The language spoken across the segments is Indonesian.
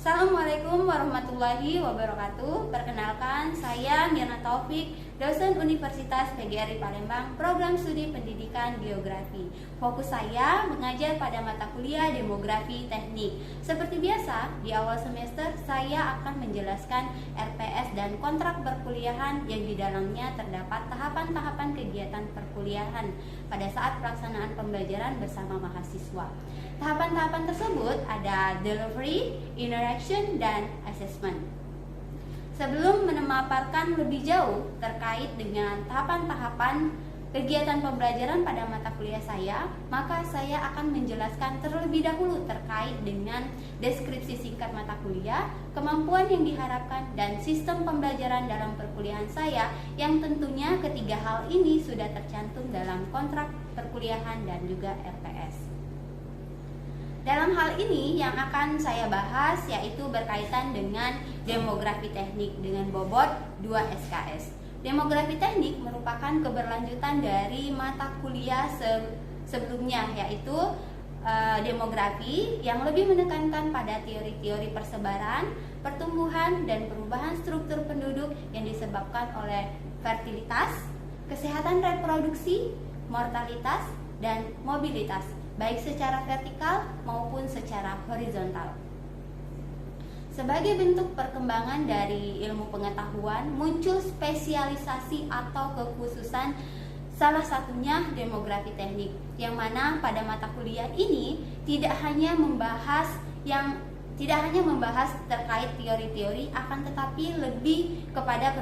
Assalamualaikum warahmatullahi wabarakatuh. Perkenalkan, saya Mirna Taufik, dosen Universitas PGRI Palembang, Program Studi Pendidikan Geografi. Fokus saya mengajar pada mata kuliah Demografi Teknik. Seperti biasa, di awal semester saya akan menjelaskan RPS dan kontrak perkuliahan yang di dalamnya terdapat tahapan-tahapan kegiatan perkuliahan pada saat pelaksanaan pembelajaran bersama mahasiswa. Tahapan-tahapan tersebut ada delivery, interaction, dan assessment. Sebelum memaparkan lebih jauh terkait dengan tahapan-tahapan kegiatan pembelajaran pada mata kuliah saya, maka saya akan menjelaskan terlebih dahulu terkait dengan deskripsi singkat mata kuliah, kemampuan yang diharapkan, dan sistem pembelajaran dalam perkuliahan saya yang tentunya ketiga hal ini sudah tercantum dalam kontrak perkuliahan dan juga RPS. Dalam hal ini yang akan saya bahas yaitu berkaitan dengan demografi teknik dengan bobot 2 SKS. Demografi teknik merupakan keberlanjutan dari mata kuliah sebelumnya yaitu demografi yang lebih menekankan pada teori-teori persebaran, pertumbuhan, dan perubahan struktur penduduk yang disebabkan oleh fertilitas, kesehatan reproduksi, mortalitas, dan mobilitas, baik secara vertikal maupun secara horizontal. Sebagai bentuk perkembangan dari ilmu pengetahuan, muncul spesialisasi atau kekhususan, salah satunya demografi teknik, yang mana pada mata kuliah ini tidak hanya membahas terkait teori-teori, akan tetapi lebih kepada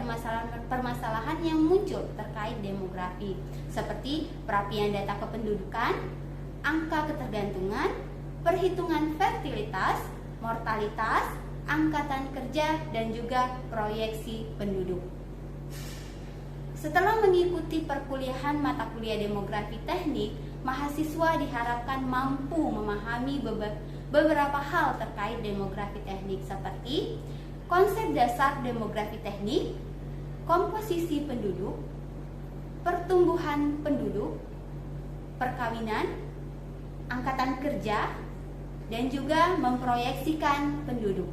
permasalahan yang muncul terkait demografi, seperti perapian data kependudukan, angka ketergantungan, perhitungan fertilitas, mortalitas, angkatan kerja, dan juga proyeksi penduduk. Setelah mengikuti perkuliahan mata kuliah demografi teknik, mahasiswa diharapkan mampu memahami beberapa hal terkait demografi teknik seperti konsep dasar demografi teknik, komposisi penduduk, pertumbuhan penduduk, perkawinan, angkatan kerja, dan juga memproyeksikan penduduk.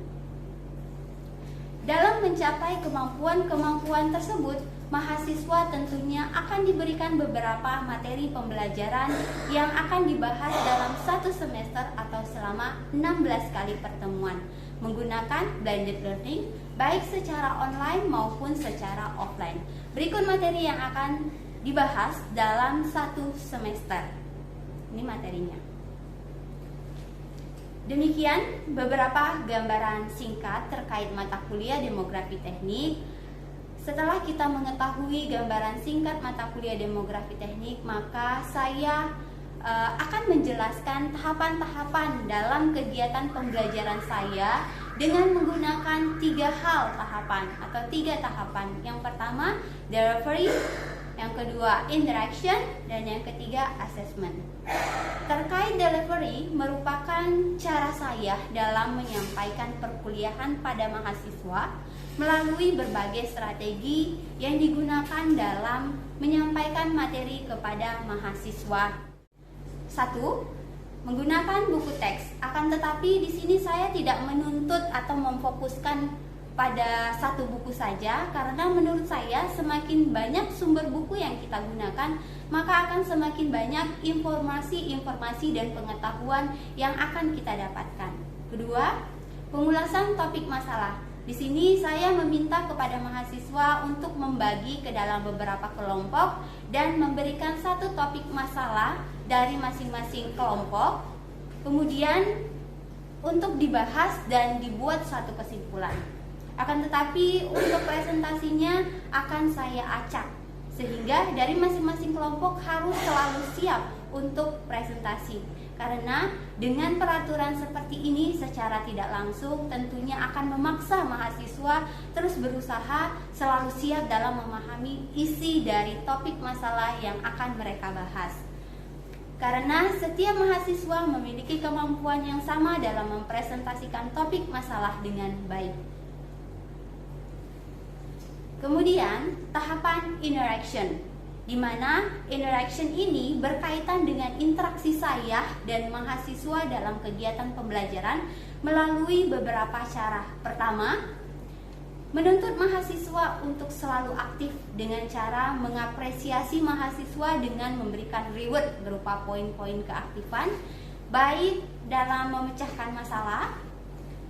Dalam mencapai kemampuan-kemampuan tersebut, mahasiswa tentunya akan diberikan beberapa materi pembelajaran yang akan dibahas dalam satu semester atau selama 16 kali pertemuan menggunakan blended learning baik secara online maupun secara offline. Berikut materi yang akan dibahas dalam satu semester. Ini materinya. Demikian beberapa gambaran singkat terkait mata kuliah demografi teknik. Setelah kita mengetahui gambaran singkat mata kuliah demografi teknik, maka saya akan menjelaskan tahapan-tahapan dalam kegiatan pembelajaran saya dengan menggunakan tiga tahapan. Yang pertama, delivery, yang kedua interaction, dan yang ketiga assessment. Terkait delivery merupakan cara saya dalam menyampaikan perkuliahan pada mahasiswa melalui berbagai strategi yang digunakan dalam menyampaikan materi kepada mahasiswa. 1. Menggunakan buku teks. Akan tetapi di sini saya tidak menuntut atau memfokuskan pada satu buku saja, karena menurut saya semakin banyak sumber buku yang kita gunakan, maka akan semakin banyak informasi dan pengetahuan yang akan kita dapatkan. Kedua, pengulasan topik masalah. Di sini saya meminta kepada mahasiswa untuk membagi ke dalam beberapa kelompok dan memberikan satu topik masalah dari masing-masing kelompok, kemudian untuk dibahas dan dibuat suatu kesimpulan. Akan tetapi untuk presentasinya akan saya acak, sehingga dari masing-masing kelompok harus selalu siap untuk presentasi. Karena dengan peraturan seperti ini secara tidak langsung tentunya akan memaksa mahasiswa terus berusaha selalu siap dalam memahami isi dari topik masalah yang akan mereka bahas. Karena setiap mahasiswa memiliki kemampuan yang sama dalam mempresentasikan topik masalah dengan baik. Kemudian tahapan interaction, di mana interaction ini berkaitan dengan interaksi saya dan mahasiswa dalam kegiatan pembelajaran melalui beberapa cara. Pertama, menuntut mahasiswa untuk selalu aktif dengan cara mengapresiasi mahasiswa dengan memberikan reward berupa poin-poin keaktifan, baik dalam memecahkan masalah,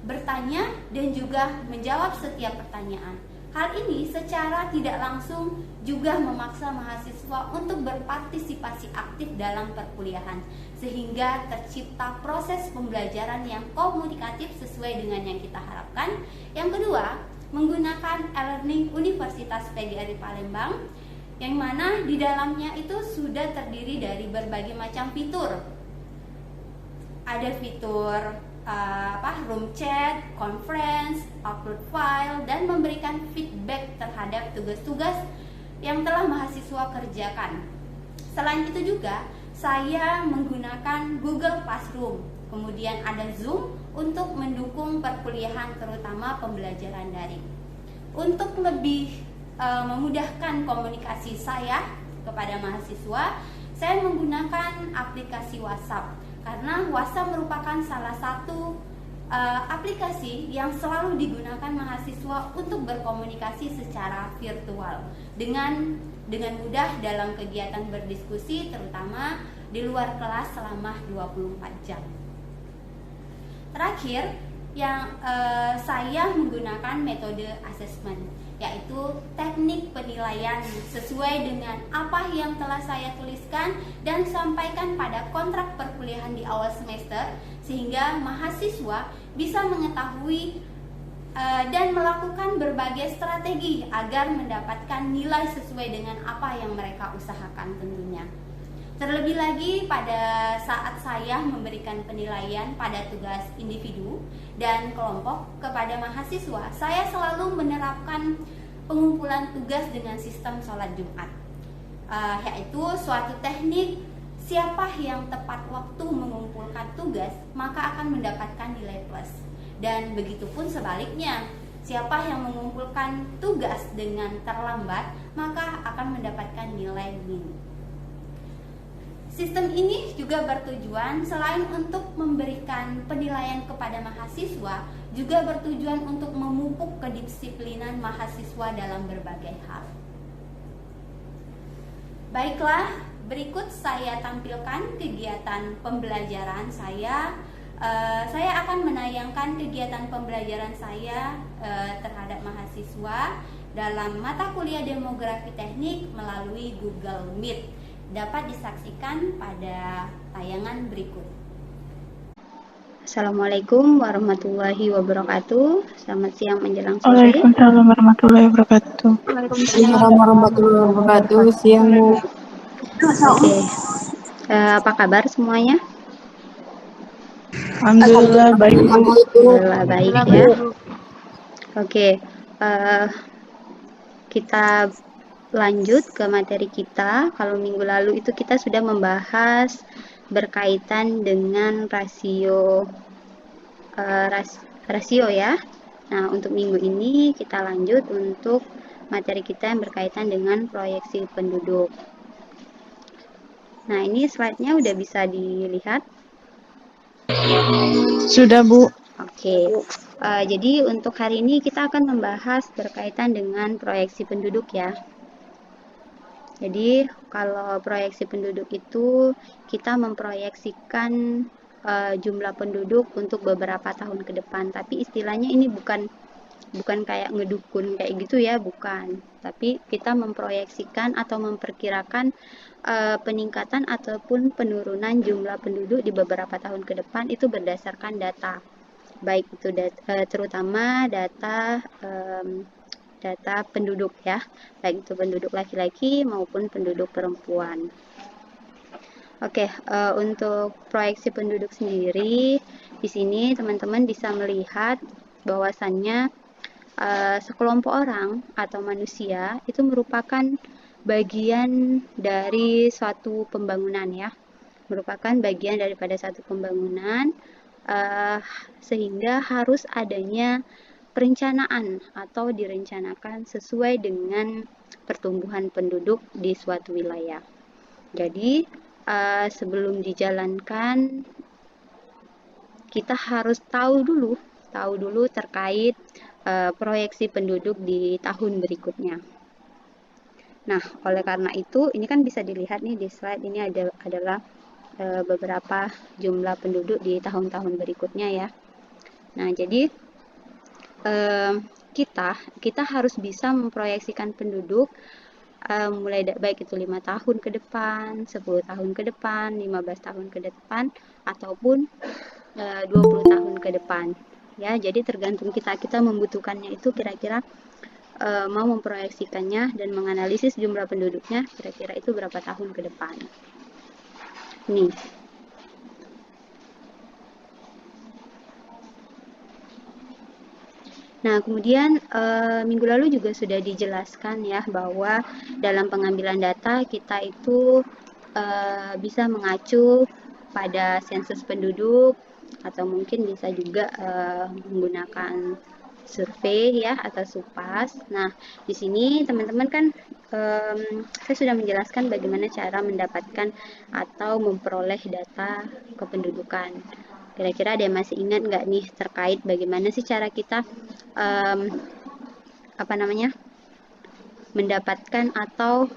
bertanya, dan juga menjawab setiap pertanyaan. Hal ini secara tidak langsung juga memaksa mahasiswa untuk berpartisipasi aktif dalam perkuliahan, sehingga tercipta proses pembelajaran yang komunikatif sesuai dengan yang kita harapkan. Yang kedua, menggunakan e-learning Universitas PGRI Palembang, yang mana di dalamnya itu sudah terdiri dari berbagai macam fitur. Ada fitur room chat, conference, upload file, dan memberikan feedback terhadap tugas-tugas yang telah mahasiswa kerjakan. Selain itu juga, saya menggunakan Google Classroom, kemudian ada Zoom untuk mendukung perkuliahan, terutama pembelajaran daring. Untuk lebih memudahkan komunikasi saya kepada mahasiswa, saya menggunakan aplikasi WhatsApp, karena WhatsApp merupakan salah satu aplikasi yang selalu digunakan mahasiswa untuk berkomunikasi secara virtual dengan mudah dalam kegiatan berdiskusi, terutama di luar kelas selama 24 jam. Terakhir, yang saya menggunakan metode assessment, yaitu teknik penilaian sesuai dengan apa yang telah saya tuliskan dan sampaikan pada kontrak perkuliahan di awal semester, sehingga mahasiswa bisa mengetahui dan melakukan berbagai strategi agar mendapatkan nilai sesuai dengan apa yang mereka usahakan tentunya. Terlebih lagi pada saat saya memberikan penilaian pada tugas individu dan kelompok kepada mahasiswa, saya selalu menerapkan pengumpulan tugas dengan sistem sholat Jumat, yaitu suatu teknik siapa yang tepat waktu mengumpulkan tugas maka akan mendapatkan nilai plus, dan begitupun sebaliknya, siapa yang mengumpulkan tugas dengan terlambat maka akan mendapatkan nilai min. Sistem ini juga bertujuan selain untuk memberikan penilaian kepada mahasiswa, juga bertujuan untuk memupuk kedisiplinan mahasiswa dalam berbagai hal. Baiklah, berikut saya tampilkan kegiatan pembelajaran saya. Saya akan menayangkan kegiatan pembelajaran saya terhadap mahasiswa dalam mata kuliah Demografi Teknik melalui Google Meet. Dapat disaksikan pada tayangan berikut. Assalamualaikum warahmatullahi wabarakatuh. Selamat siang menjelang sore. Waalaikumsalam warahmatullahi wabarakatuh. Waalaikumsalam warahmatullahi wabarakatuh. Siang Bu. Oke. Apa kabar semuanya? Alhamdulillah baik Bu. Alhamdulillah baik ya. Oke. Kita lanjut ke materi kita. Kalau minggu lalu itu kita sudah membahas berkaitan dengan rasio ya. Nah, untuk minggu ini kita lanjut untuk materi kita yang berkaitan dengan proyeksi penduduk. Nah, ini slide-nya udah bisa dilihat? Sudah Bu. Oke. Jadi untuk hari ini kita akan membahas berkaitan dengan proyeksi penduduk ya. Jadi kalau proyeksi penduduk itu kita memproyeksikan jumlah penduduk untuk beberapa tahun ke depan. Tapi istilahnya ini bukan kayak ngedukun kayak gitu ya, bukan. Tapi kita memproyeksikan atau memperkirakan peningkatan ataupun penurunan jumlah penduduk di beberapa tahun ke depan itu berdasarkan data. Baik itu terutama data penduduk ya, baik itu penduduk laki-laki maupun penduduk perempuan. Oke, untuk proyeksi penduduk sendiri, di sini teman-teman bisa melihat bahwasannya sekelompok orang atau manusia itu merupakan bagian dari suatu pembangunan ya, merupakan bagian daripada satu pembangunan, sehingga harus adanya perencanaan atau direncanakan sesuai dengan pertumbuhan penduduk di suatu wilayah. Jadi sebelum dijalankan kita harus tahu dulu terkait proyeksi penduduk di tahun berikutnya. Nah, oleh karena itu, ini kan bisa dilihat nih di slide ini adalah beberapa jumlah penduduk di tahun-tahun berikutnya ya. Nah, jadi kita harus bisa memproyeksikan penduduk mulai baik itu 5 tahun ke depan, 10 tahun ke depan, 15 tahun ke depan, ataupun 20 tahun ke depan. Ya, jadi tergantung kita membutuhkannya itu kira-kira mau memproyeksikannya dan menganalisis jumlah penduduknya kira-kira itu berapa tahun ke depan. Nih. Nah, kemudian minggu lalu juga sudah dijelaskan ya bahwa dalam pengambilan data kita itu bisa mengacu pada sensus penduduk atau mungkin bisa juga menggunakan survei ya atau SUPAS. Nah, di sini teman-teman kan saya sudah menjelaskan bagaimana cara mendapatkan atau memperoleh data kependudukan. Kira-kira ada yang masih ingat nggak nih terkait bagaimana sih cara kita mendapatkan atau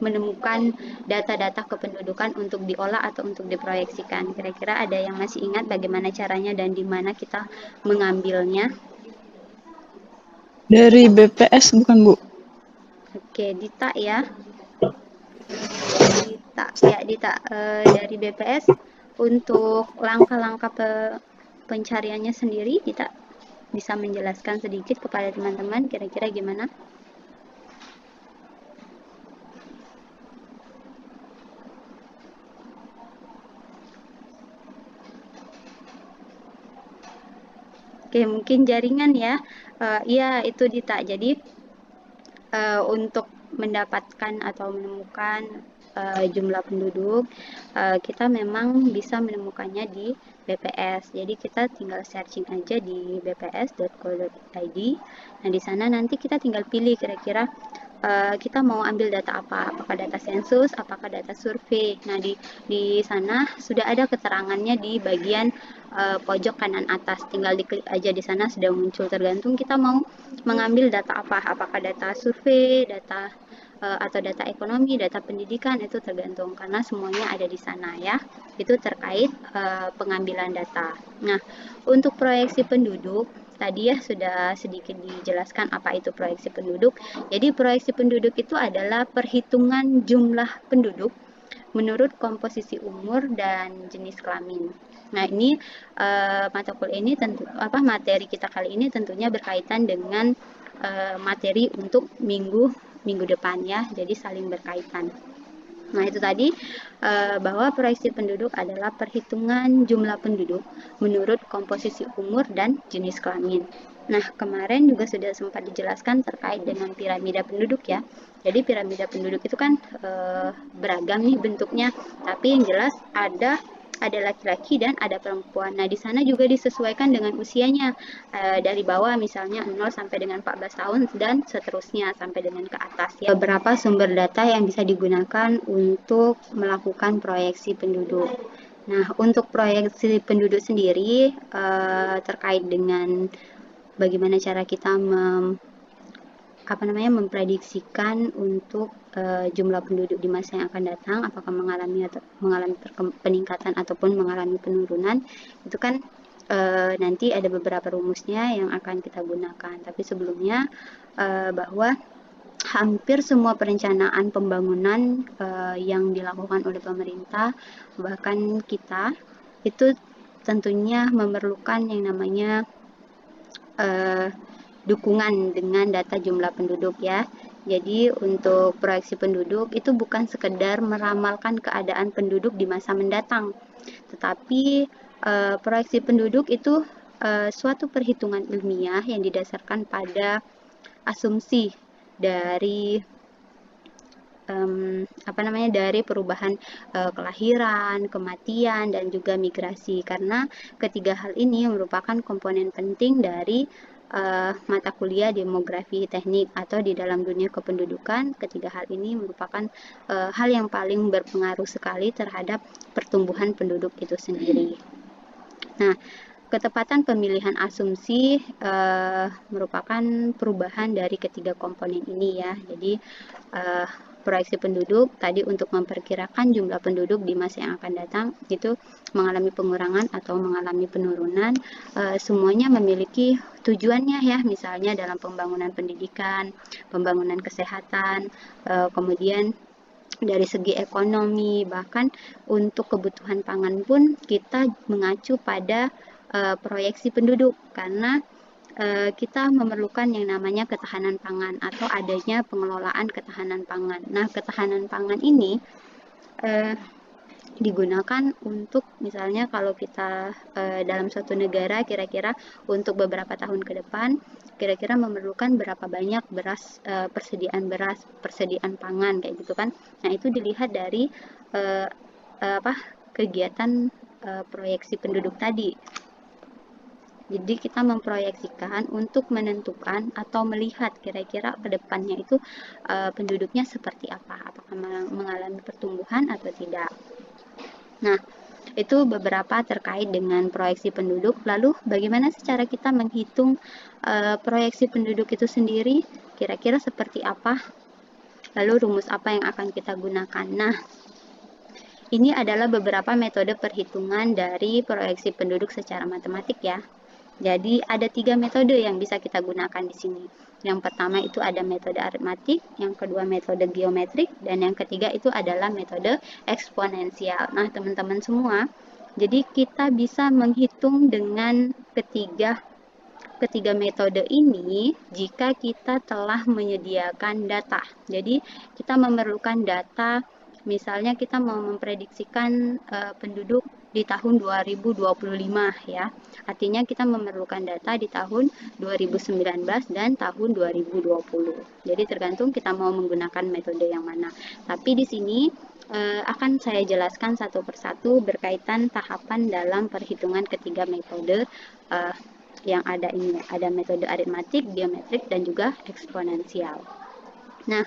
menemukan data-data kependudukan untuk diolah atau untuk diproyeksikan. Kira-kira ada yang masih ingat bagaimana caranya dan di mana kita mengambilnya? Dari BPS bukan, Bu? Oke, Dita ya. Dita, dari BPS untuk langkah-langkah pencariannya sendiri, Dita bisa menjelaskan sedikit kepada teman-teman kira-kira gimana? Oke, mungkin jaringan ya. Iya, itu Dita. Jadi untuk mendapatkan atau menemukan jumlah penduduk, kita memang bisa menemukannya di BPS. Jadi kita tinggal searching aja di bps.go.id. Nah, di sana nanti kita tinggal pilih kira-kira kita mau ambil data apa, apakah data sensus, apakah data survei. Nah, di sana sudah ada keterangannya di bagian pojok kanan atas. Tinggal diklik aja, di sana sudah muncul, tergantung kita mau mengambil data apa, apakah data survei, data atau data ekonomi, data pendidikan, itu tergantung karena semuanya ada di sana ya. Itu terkait pengambilan data. Nah, untuk proyeksi penduduk tadi ya sudah sedikit dijelaskan apa itu proyeksi penduduk. Jadi proyeksi penduduk itu adalah perhitungan jumlah penduduk menurut komposisi umur dan jenis kelamin. Nah, ini mata kuliah ini materi kita kali ini tentunya berkaitan dengan materi untuk minggu depan ya. Jadi saling berkaitan. Nah, itu tadi bahwa proyeksi penduduk adalah perhitungan jumlah penduduk menurut komposisi umur dan jenis kelamin. Nah, kemarin juga sudah sempat dijelaskan terkait dengan piramida penduduk ya. Jadi piramida penduduk itu kan beragam nih bentuknya, tapi yang jelas ada laki-laki dan ada perempuan. Nah, di sana juga disesuaikan dengan usianya. Dari bawah misalnya 0 sampai dengan 14 tahun dan seterusnya sampai dengan ke atas ya. Beberapa sumber data yang bisa digunakan untuk melakukan proyeksi penduduk. Nah, untuk proyeksi penduduk sendiri terkait dengan bagaimana cara kita memprediksikan untuk jumlah penduduk di masa yang akan datang, apakah mengalami peningkatan ataupun mengalami penurunan, itu kan nanti ada beberapa rumusnya yang akan kita gunakan. Tapi sebelumnya bahwa hampir semua perencanaan pembangunan yang dilakukan oleh pemerintah, bahkan kita, itu tentunya memerlukan yang namanya dukungan dengan data jumlah penduduk ya. Jadi untuk proyeksi penduduk itu bukan sekedar meramalkan keadaan penduduk di masa mendatang, tetapi proyeksi penduduk itu suatu perhitungan ilmiah yang didasarkan pada asumsi dari dari perubahan kelahiran, kematian, dan juga migrasi, karena ketiga hal ini merupakan komponen penting dari mata kuliah demografi teknik atau di dalam dunia kependudukan. Ketiga hal ini merupakan hal yang paling berpengaruh sekali terhadap pertumbuhan penduduk itu sendiri. Nah, ketepatan pemilihan asumsi merupakan perubahan dari ketiga komponen ini ya. Jadi proyeksi penduduk tadi untuk memperkirakan jumlah penduduk di masa yang akan datang itu mengalami pengurangan atau mengalami penurunan. Semuanya memiliki tujuannya ya, misalnya dalam pembangunan pendidikan, pembangunan kesehatan, kemudian dari segi ekonomi, bahkan untuk kebutuhan pangan pun kita mengacu pada proyeksi penduduk karena kita memerlukan yang namanya ketahanan pangan atau adanya pengelolaan ketahanan pangan. Nah, ketahanan pangan ini digunakan untuk misalnya kalau kita dalam suatu negara kira-kira untuk beberapa tahun ke depan kira-kira memerlukan berapa banyak beras, persediaan pangan kayak gitu kan. Nah, itu dilihat dari kegiatan proyeksi penduduk tadi. Jadi kita memproyeksikan untuk menentukan atau melihat kira-kira ke depannya itu penduduknya seperti apa, apakah mengalami pertumbuhan atau tidak. Nah, itu beberapa terkait dengan proyeksi penduduk. Lalu bagaimana secara kita menghitung proyeksi penduduk itu sendiri, kira-kira seperti apa? Lalu rumus apa yang akan kita gunakan? Nah, ini adalah beberapa metode perhitungan dari proyeksi penduduk secara matematik ya. Jadi ada 3 metode yang bisa kita gunakan di sini. Yang pertama itu ada metode aritmatik, yang kedua metode geometrik, dan yang ketiga itu adalah metode eksponensial. Nah, teman-teman semua, jadi kita bisa menghitung dengan ketiga metode ini jika kita telah menyediakan data. Jadi kita memerlukan data, misalnya kita mau memprediksikan penduduk di tahun 2025 ya. Artinya kita memerlukan data di tahun 2019 dan tahun 2020. Jadi tergantung kita mau menggunakan metode yang mana. Tapi di sini akan saya jelaskan satu persatu berkaitan tahapan dalam perhitungan ketiga metode yang ada ini. Ada metode aritmatik, geometrik, dan juga eksponensial. Nah,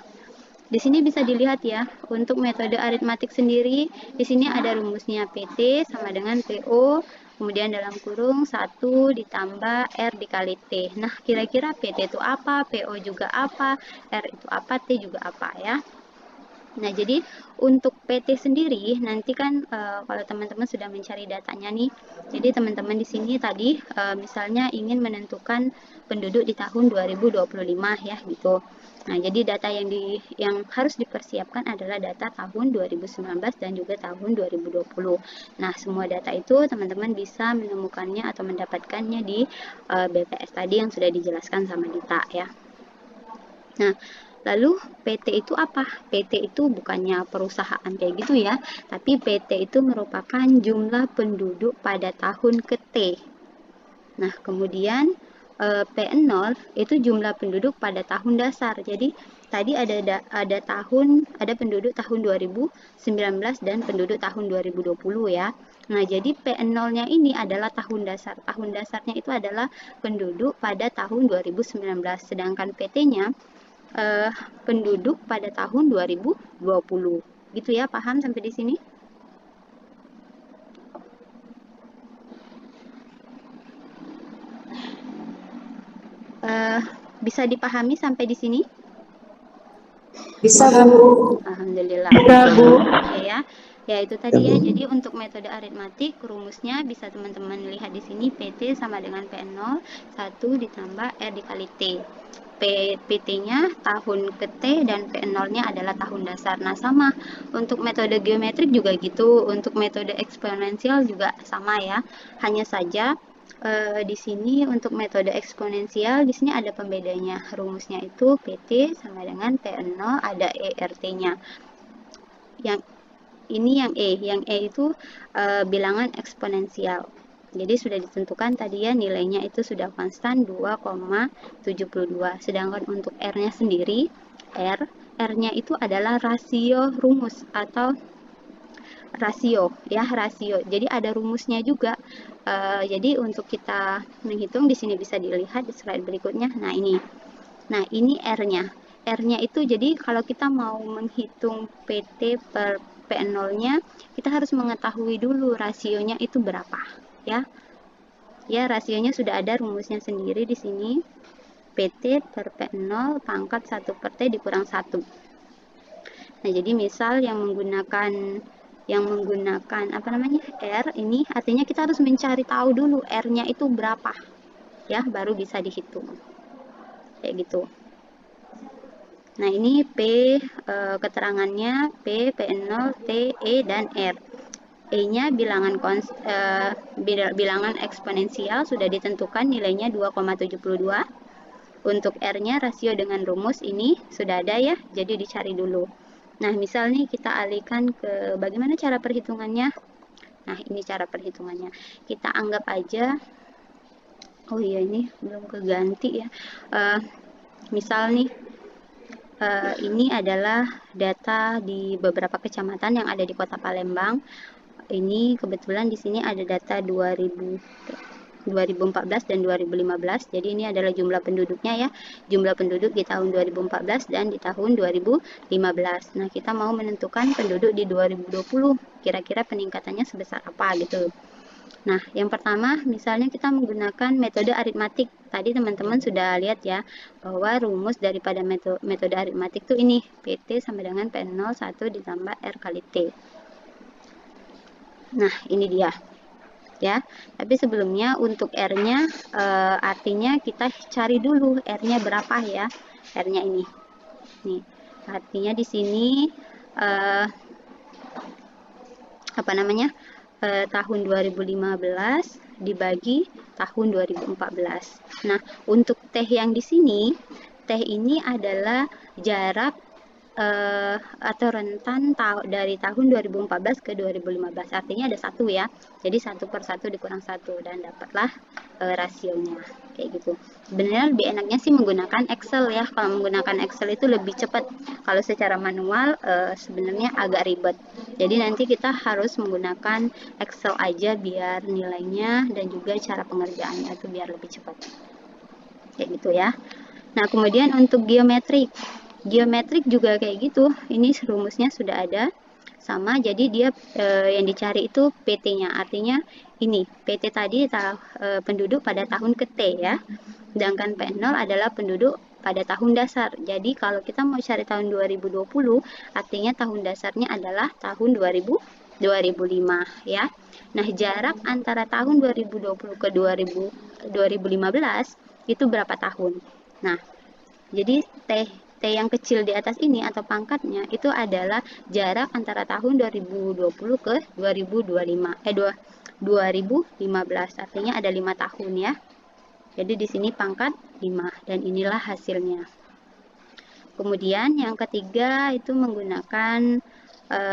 di sini bisa dilihat ya, untuk metode aritmatik sendiri, di sini ada rumusnya PT sama dengan PO, kemudian dalam kurung 1 ditambah R dikali T. Nah, kira-kira PT itu apa, PO juga apa, R itu apa, T juga apa ya. Nah, jadi untuk PT sendiri, nanti kan kalau teman-teman sudah mencari datanya nih, jadi teman-teman di sini tadi misalnya ingin menentukan penduduk di tahun 2025 ya gitu. Nah, jadi data yang harus dipersiapkan adalah data tahun 2019 dan juga tahun 2020. Nah, semua data itu teman-teman bisa menemukannya atau mendapatkannya di BPS tadi yang sudah dijelaskan sama Dita ya. Nah, lalu PT itu apa? PT itu bukannya perusahaan kayak gitu ya, tapi PT itu merupakan jumlah penduduk pada tahun ke-T. Nah, kemudian P0 itu jumlah penduduk pada tahun dasar. Jadi tadi ada penduduk tahun 2019 dan penduduk tahun 2020 ya. Nah, jadi P0-nya ini adalah tahun dasar. Tahun dasarnya itu adalah penduduk pada tahun 2019, sedangkan PT-nya penduduk pada tahun 2020. Gitu ya, paham sampai di sini? Bisa dipahami sampai di sini? Bisa, Bu. Alhamdulillah. Bisa, Bu. Oke ya. Ya, itu tadi ya. Jadi untuk metode aritmatik rumusnya bisa teman-teman lihat di sini, PT sama dengan P0 1 ditambah R dikali T. PT-nya tahun ke-T dan P0-nya adalah tahun dasar. Nah, sama untuk metode geometrik juga gitu. Untuk metode eksponensial juga sama ya. Hanya saja di sini untuk metode eksponensial di sini ada pembedanya. Rumusnya itu PT sama dengan P0 ada ERT-nya. Yang ini yang E itu bilangan eksponensial. Jadi sudah ditentukan tadi ya, nilainya itu sudah konstan 2,72. Sedangkan untuk R-nya sendiri, R-nya itu adalah rasio rumus atau rasio ya, rasio. Jadi ada rumusnya juga. Jadi untuk kita menghitung di sini bisa dilihat di slide berikutnya. Nah, ini R-nya. R-nya itu jadi kalau kita mau menghitung PT per P0-nya, kita harus mengetahui dulu rasionya itu berapa ya. Ya, rasionya sudah ada rumusnya sendiri di sini. PT per P0 pangkat 1 per T dikurang 1. Nah, jadi misal yang menggunakan apa namanya, R ini artinya kita harus mencari tahu dulu R-nya itu berapa. Ya, baru bisa dihitung. Kayak gitu. Nah, ini P keterangannya P, P0, T, E, dan R. E-nya bilangan eksponensial sudah ditentukan nilainya 2,72. Untuk R-nya rasio dengan rumus ini sudah ada ya, jadi dicari dulu. Nah, misal nih kita alihkan ke bagaimana cara perhitungannya. Nah, ini cara perhitungannya. Kita anggap aja, oh iya ini belum keganti ya. Misal nih, ini adalah data di beberapa kecamatan yang ada di Kota Palembang. Ini kebetulan di sini ada data 2014 dan 2015. Jadi ini adalah jumlah penduduknya ya. Jumlah penduduk di tahun 2014 dan di tahun 2015. Nah, kita mau menentukan penduduk di 2020. Kira-kira peningkatannya sebesar apa gitu. Nah, yang pertama misalnya kita menggunakan metode aritmatik. Tadi teman-teman sudah lihat ya bahwa rumus daripada metode aritmatik itu ini, PT sama dengan P01 ditambah R kali T. Nah, ini dia. Ya, tapi sebelumnya untuk R-nya artinya kita cari dulu R-nya berapa ya. R-nya ini. Nih, artinya di sini apa namanya? Tahun 2015 dibagi tahun 2014. Nah, untuk T yang di sini, T ini adalah jarak atau rentan dari tahun 2014 ke 2015. Artinya ada 1 ya. Jadi 1 per 1 dikurang 1 dan dapatlah rasionya. Kayak gitu. Sebenarnya lebih enaknya sih menggunakan Excel ya. Kalau menggunakan Excel itu lebih cepat. Kalau secara manual sebenarnya agak ribet. Jadi nanti kita harus menggunakan Excel aja biar nilainya dan juga cara pengerjaannya itu biar lebih cepat. Kayak gitu ya. Nah, kemudian untuk geometrik juga kayak gitu. Ini rumusnya sudah ada sama, jadi dia yang dicari itu PT-nya. Artinya ini PT tadi penduduk pada tahun ke T ya. Sedangkan P0 adalah penduduk pada tahun dasar. Jadi kalau kita mau cari tahun 2020, artinya tahun dasarnya adalah tahun 2005 ya. Nah, jarak antara tahun 2020 ke 2015 itu berapa tahun? Nah, jadi T yang kecil di atas ini atau pangkatnya itu adalah jarak antara tahun 2020 ke 2015. Artinya ada 5 tahun ya. Jadi di sini pangkat 5 dan inilah hasilnya. Kemudian yang ketiga itu menggunakan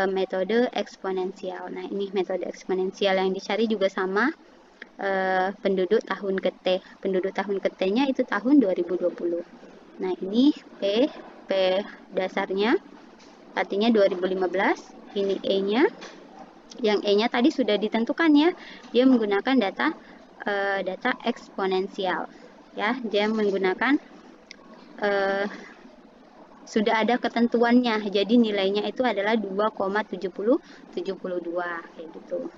metode eksponensial. Nah, ini metode eksponensial yang dicari juga sama penduduk tahun ke T. Penduduk tahun ke T-nya itu tahun 2020. Nah, ini P dasarnya artinya 2015. Ini E-nya. Yang E-nya tadi sudah ditentukan ya. Dia menggunakan data eksponensial ya. Dia menggunakan sudah ada ketentuannya. Jadi nilainya itu adalah 2,7072 kayak gitu.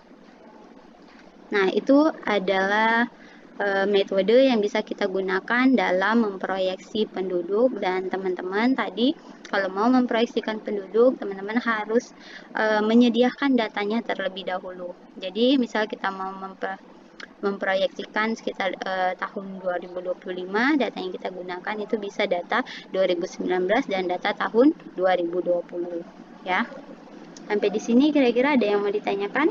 Nah, itu adalah metode yang bisa kita gunakan dalam memproyeksi penduduk. Dan teman-teman tadi kalau mau memproyeksikan penduduk, teman-teman harus menyediakan datanya terlebih dahulu. Jadi misal kita mau memproyeksikan sekitar tahun 2025, data yang kita gunakan itu bisa data 2019 dan data tahun 2020 ya. Sampai di sini kira-kira ada yang mau ditanyakan?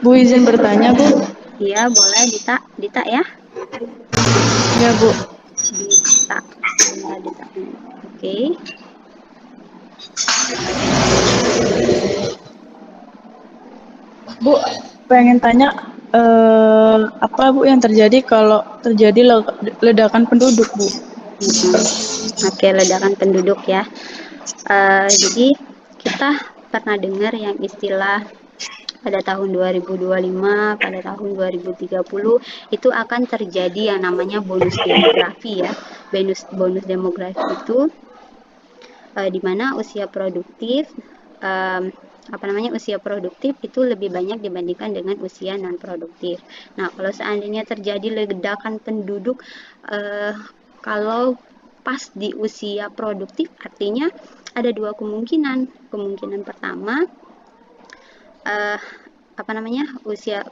Bu, izin bertanya, Bu. Iya, boleh Dita ya. Ya, Bu. Dita. Oke. Bu, pengen tanya apa Bu yang terjadi kalau terjadi ledakan penduduk, Bu? Oke, ledakan penduduk ya. Jadi kita pernah dengar yang istilah pada tahun 2025, pada tahun 2030 itu akan terjadi yang namanya bonus demografi ya. Bonus demografi itu di mana usia produktif usia produktif itu lebih banyak dibandingkan dengan usia non produktif. Nah, kalau seandainya terjadi ledakan penduduk kalau pas di usia produktif, artinya ada dua kemungkinan. Kemungkinan pertama,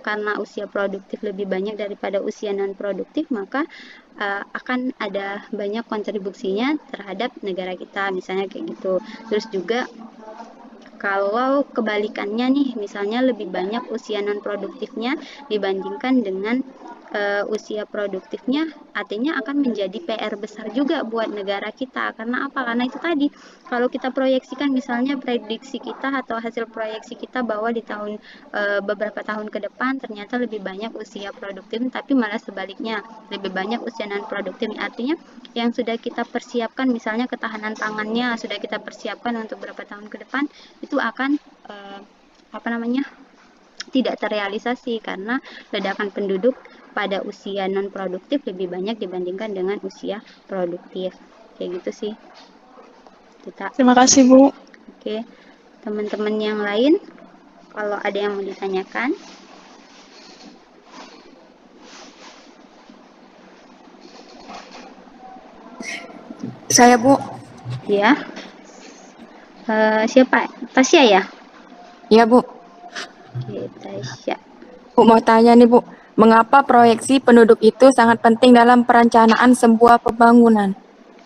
karena usia produktif lebih banyak daripada usia non produktif, maka akan ada banyak kontribusinya terhadap negara kita, misalnya kayak gitu. Terus juga kalau kebalikannya nih, misalnya lebih banyak usia non produktifnya dibandingkan dengan usia produktifnya, artinya akan menjadi PR besar juga buat negara kita. Karena apa? Karena itu tadi, kalau kita proyeksikan misalnya prediksi kita atau hasil proyeksi kita bahwa di tahun beberapa tahun ke depan ternyata lebih banyak usia produktif, tapi malah sebaliknya lebih banyak usia non produktif. Artinya yang sudah kita persiapkan, misalnya ketahanan pangannya sudah kita persiapkan untuk beberapa tahun ke depan, itu akan tidak terrealisasi karena ledakan penduduk pada usia non produktif lebih banyak dibandingkan dengan usia produktif. Kayak gitu sih. Terima kasih, Bu. Oke, teman-teman yang lain, kalau ada yang mau ditanyakan. Saya, Bu. Ya. Siapa? Tasya ya? Iya, Bu. Oke, Tasya. Bu mau tanya nih, Bu. Mengapa proyeksi penduduk itu sangat penting dalam perencanaan sebuah pembangunan?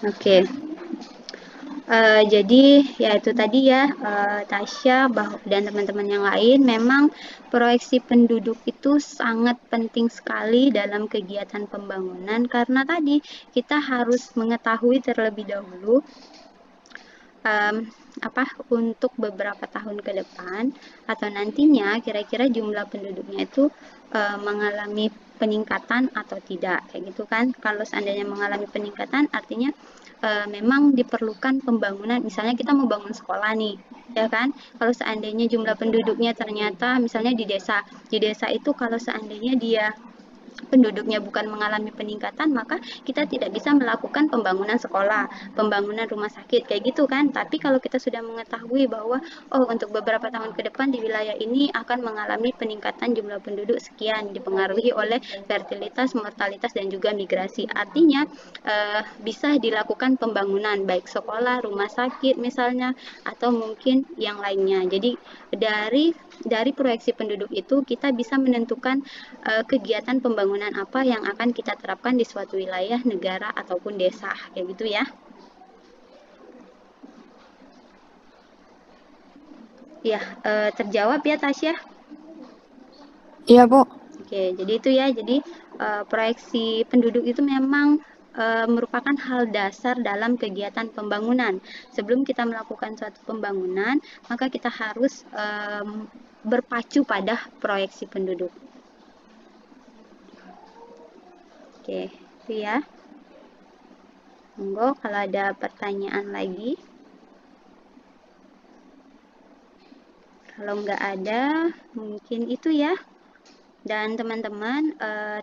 Oke. Jadi ya itu tadi ya, Tasya dan teman-teman yang lain, memang proyeksi penduduk itu sangat penting sekali dalam kegiatan pembangunan karena tadi kita harus mengetahui terlebih dahulu untuk beberapa tahun ke depan atau nantinya kira-kira jumlah penduduknya itu mengalami peningkatan atau tidak, kayak gitu kan. Kalau seandainya mengalami peningkatan, artinya memang diperlukan pembangunan. Misalnya kita mau bangun sekolah nih, ya kan. Kalau seandainya jumlah penduduknya ternyata misalnya di desa itu kalau seandainya dia penduduknya bukan mengalami peningkatan, maka kita tidak bisa melakukan pembangunan sekolah, pembangunan rumah sakit, kayak gitu kan. Tapi kalau kita sudah mengetahui bahwa untuk beberapa tahun ke depan di wilayah ini akan mengalami peningkatan jumlah penduduk sekian, dipengaruhi oleh fertilitas, mortalitas, dan juga migrasi, artinya bisa dilakukan pembangunan baik sekolah, rumah sakit misalnya, atau mungkin yang lainnya. Jadi dari proyeksi penduduk itu kita bisa menentukan kegiatan pembangunan apa yang akan kita terapkan di suatu wilayah, negara, ataupun desa, kayak gitu ya. Ya, terjawab ya Tasya? Iya, Bu. Oke, jadi itu ya. Jadi proyeksi penduduk itu memang merupakan hal dasar dalam kegiatan pembangunan. Sebelum kita melakukan suatu pembangunan, maka kita harus berpacu pada proyeksi penduduk. Oke, itu ya. Monggo kalau ada pertanyaan lagi. Kalau nggak ada, mungkin itu ya. Dan teman-teman,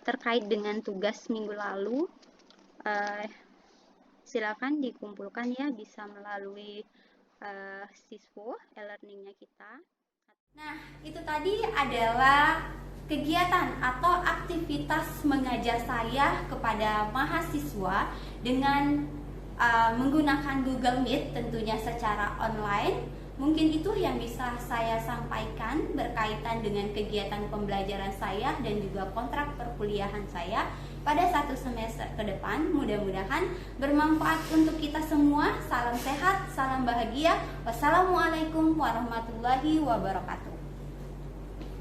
terkait dengan tugas minggu lalu, silakan dikumpulkan ya, bisa melalui siswa e-learningnya kita. Nah, itu tadi adalah kegiatan atau aktivitas mengajar saya kepada mahasiswa dengan menggunakan Google Meet, tentunya secara online. Mungkin itu yang bisa saya sampaikan berkaitan dengan kegiatan pembelajaran saya dan juga kontrak perkuliahan saya pada 1 semester ke depan. Mudah-mudahan bermanfaat untuk kita semua. Salam sehat, salam bahagia. Wassalamualaikum warahmatullahi wabarakatuh.